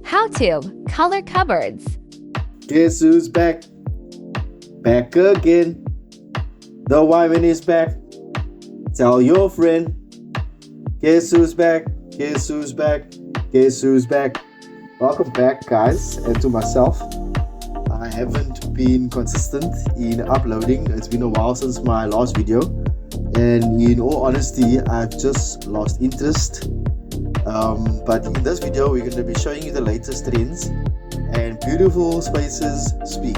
How to color cupboards. Guess who's back? Back again. The Wyman is back. Tell your friend. Guess who's back? Guess who's back? Guess who's back? Welcome back, guys, and to myself. I haven't been consistent in uploading. It's been a while since my last video, and in all honesty, I've just lost interest. But in this video, we're going to be showing you the latest trends and beautiful spaces speak.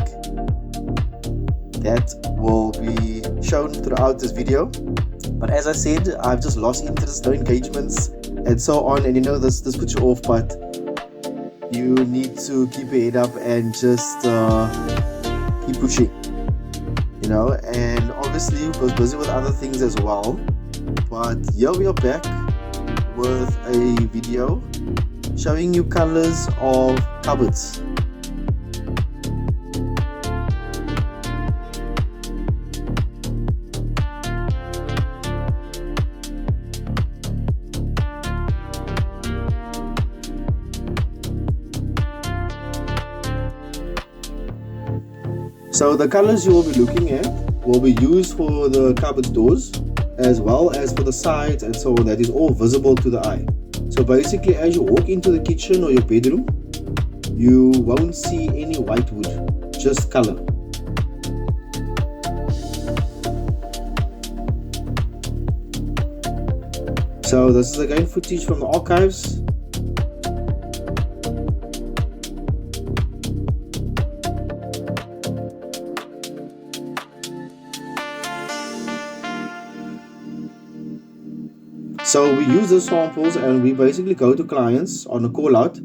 That will be shown throughout this video. But as I said, I've just lost interest, no engagements, and so on. And you know, this puts you off, but you need to keep your head up and just keep pushing. You know, and obviously was busy with other things as well. But here we are back with a video showing you colors of cupboards. So the colors you will be looking at will be used for the cupboard doors as well as for the sides, and so that is all visible to the eye. So basically, as you walk into the kitchen or your bedroom, you won't see any white wood, just color. So this is again footage from the archives. So we use the samples and we basically go to clients on a call out,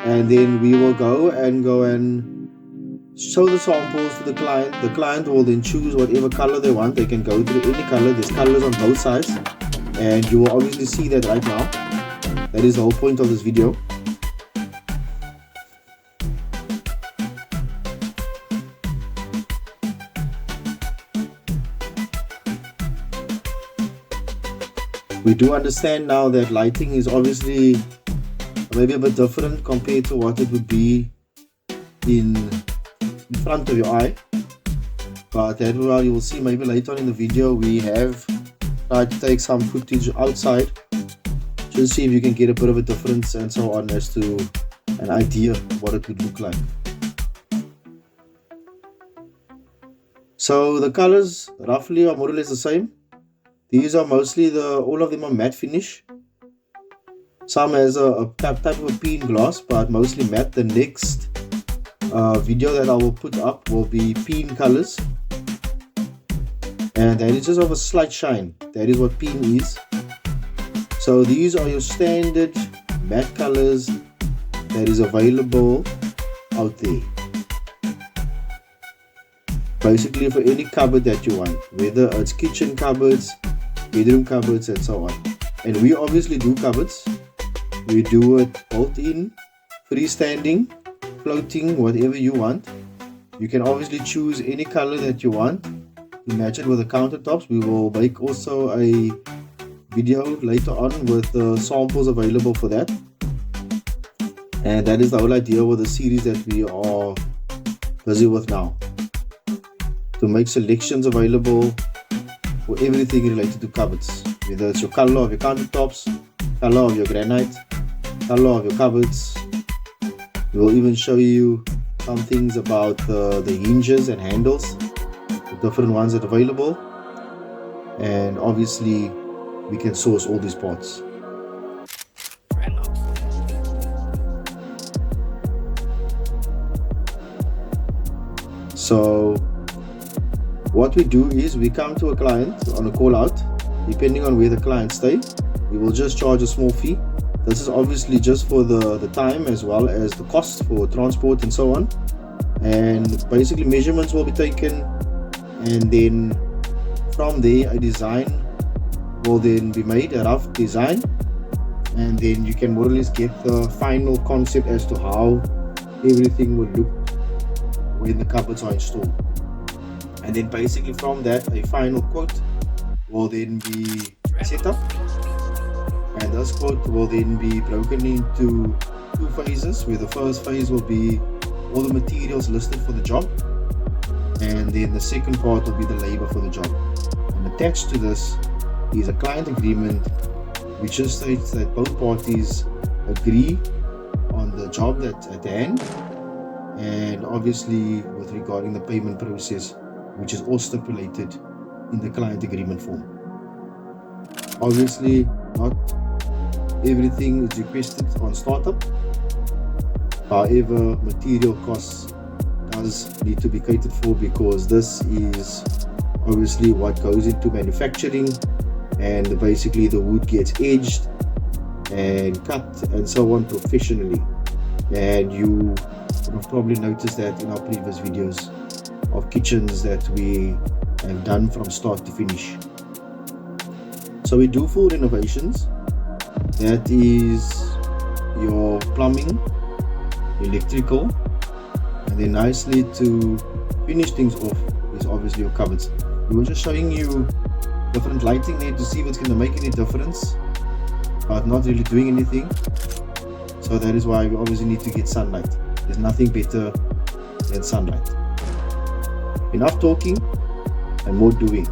and then we will go and show the samples to the client. The client will then choose whatever color they want. They can go through any color. There's colors on both sides, and you will obviously see that right now. That is the whole point of this video. We do understand now that lighting is obviously maybe a bit different compared to what it would be in front of your eye, but that you will see maybe later on in the video. We have tried to take some footage outside just see if you can get a bit of a difference and so on as to an idea of what it would look like. So the colors roughly are more or less the same. These are mostly all of them are matte finish. Some has a type of a peen glass, but mostly matte. The next video that I will put up will be peen colors, and that is just of a slight shine. That is what peen is. So these are your standard matte colors that is available out there. Basically for any cupboard that you want, whether it's kitchen cupboards, bedroom cupboards, and so on. And we obviously do cupboards. We do it built-in, freestanding, floating, whatever you want. You can obviously choose any color that you want to match it with the countertops. We will make also a video later on with the samples available for that. And that is the whole idea with the series that we are busy with now, to make selections available for everything related to cupboards, whether it's your color of your countertops, color of your granite, color of your cupboards. We will even show you some things about the hinges and handles, the different ones that are available, and obviously we can source all these parts. So what we do is we come to a client on a call out. Depending on where the client stays, we will just charge a small fee. This is obviously just for the time as well as the cost for transport and so on. And basically measurements will be taken, and then from there a design will then be made, a rough design, and then you can more or less get the final concept as to how everything will look when the cupboards are installed. And then basically from that a final quote will then be set up, and this quote will then be broken into two phases, where the first phase will be all the materials listed for the job, and then the second part will be the labor for the job. And attached to this is a client agreement, which just states that both parties agree on the job that's at hand, and obviously with regarding the payment process, which is all stipulated in the client agreement form. Obviously, not everything is requested on startup. However, material costs does need to be catered for, because this is obviously what goes into manufacturing, and basically the wood gets edged and cut and so on professionally. And you would have probably noticed that in our previous videos of kitchens that we have done from start to finish. So we do full renovations. That is your plumbing, electrical, and then nicely to finish things off is obviously your cupboards. We were just showing you different lighting there to see if it's going to make any difference, but not really doing anything. So that is why we obviously need to get sunlight. There's nothing better than sunlight. Enough talking and more doing.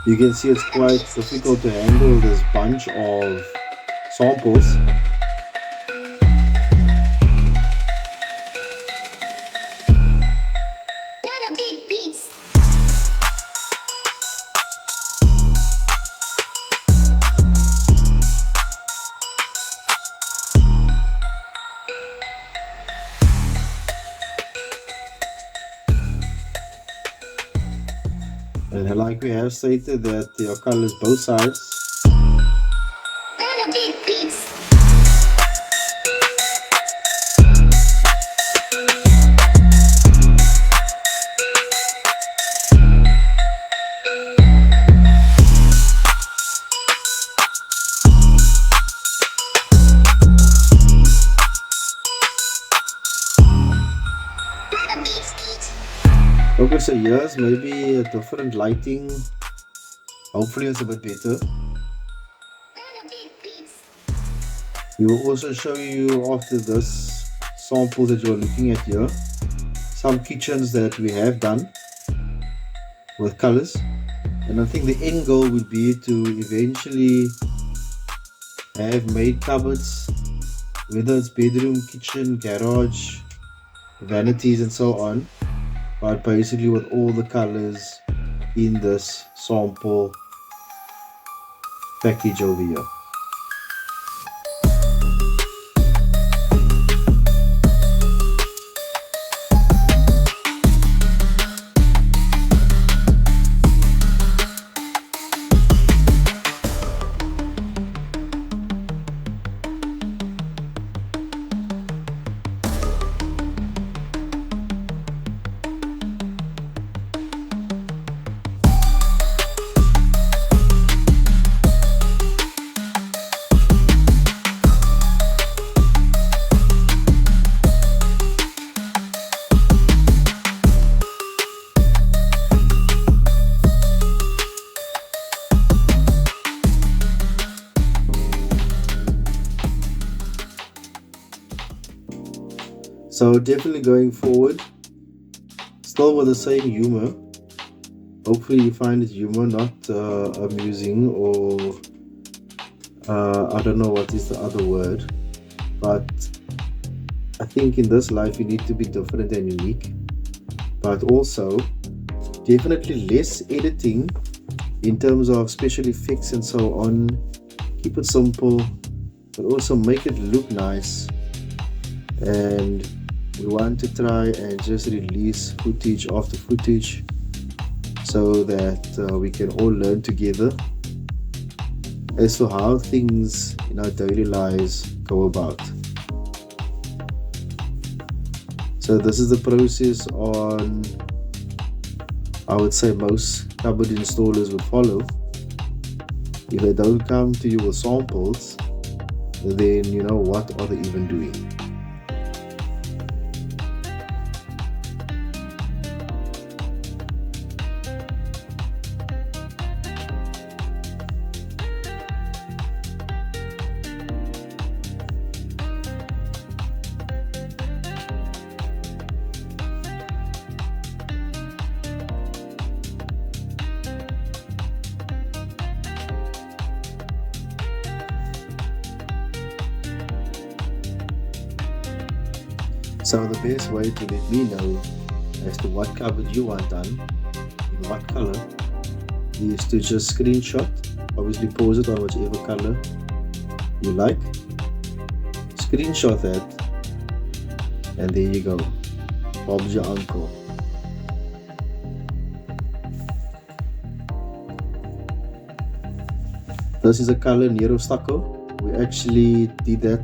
You can see it's quite difficult to handle this bunch of samples. Not a big piece. And like we have stated that your colors both sides. Not a big piece. Not a big piece. Okay, so yes, maybe a different lighting. Hopefully it's a bit better. Not a big piece. We will also show you after this sample that you're looking at here some kitchens that we have done with colors, and I think the end goal would be to eventually have made cupboards, whether it's bedroom, kitchen, garage, vanities and so on, but basically with all the colors in this sample package over here. So definitely going forward, still with the same humor. Hopefully you find it humor, not amusing, or I don't know what is the other word. But I think in this life you need to be different and unique. But also definitely less editing in terms of special effects and so on. Keep it simple, but also make it look nice. And we want to try and just release footage after footage so that we can all learn together as to how things in our daily lives go about. So this is the process on, I would say, most cupboard installers would follow. If they don't come to you with samples, then you know, what are they even doing? So the best way to let me know as to what cupboard you want done, in what color, is to just screenshot, obviously pause it on whichever color you like, screenshot that, and there you go, Bob's your uncle. This is a color Nero Stucco. We actually did that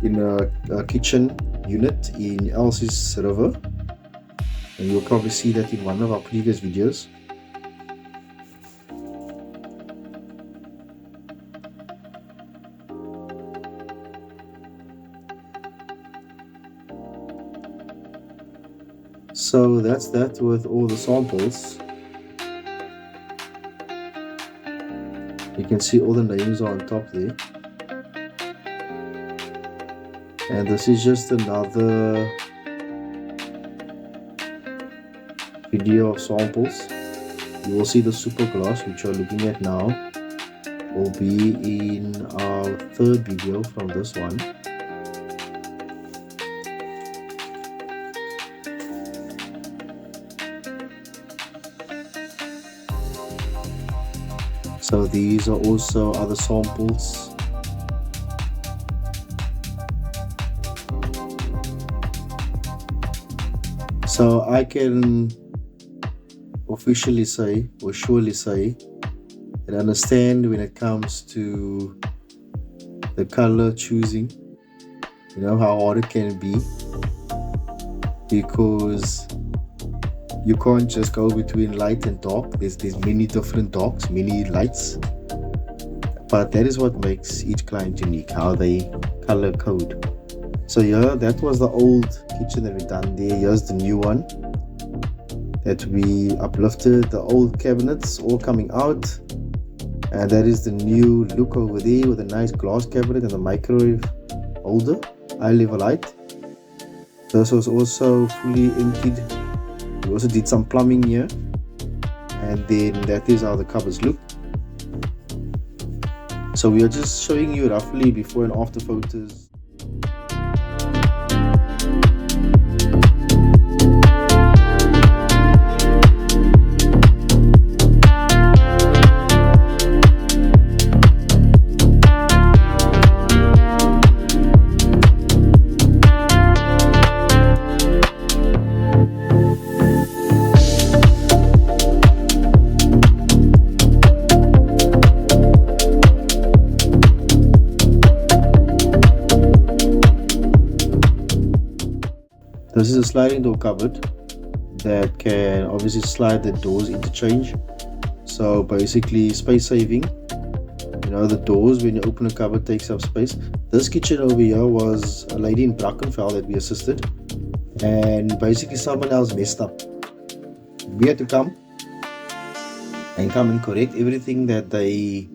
in a kitchen unit in Elsie's River, and you'll probably see that in one of our previous videos. So that's that with all the samples. You can see all the names are on top there. And this is just another video of samples. You will see the super glass, which you're looking at now, will be in our third video from this one. So these are also other samples. So I can officially say, or surely say, and understand when it comes to the color choosing, you know, how hard it can be, because you can't just go between light and dark. There's many different darks, many lights, but that is what makes each client unique, how they color code. So yeah, that was the old kitchen that we done there. Here's the new one that we uplifted, the old cabinets all coming out, and that is the new look over there with a nice glass cabinet and the microwave holder, high level light. This was also fully emptied. We also did some plumbing here, and then that is how the cupboards look. So we are just showing you roughly before and after photos. This is a sliding door cupboard that can obviously slide the doors interchange. So basically space saving. You know, the doors, when you open a cupboard, takes up space. This kitchen over here was a lady in Brackenfell that we assisted, and basically someone else messed up. We had to come and correct everything that they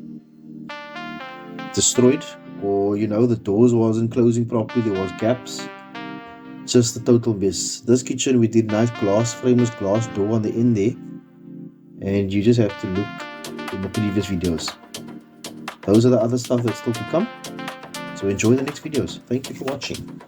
destroyed, or you know, the doors wasn't closing properly, there was gaps. Just a total mess. This kitchen we did nice glass, frameless glass door on the end there, and you just have to look in the previous videos. Those are the other stuff that's still to come, so enjoy the next videos. Thank you for watching.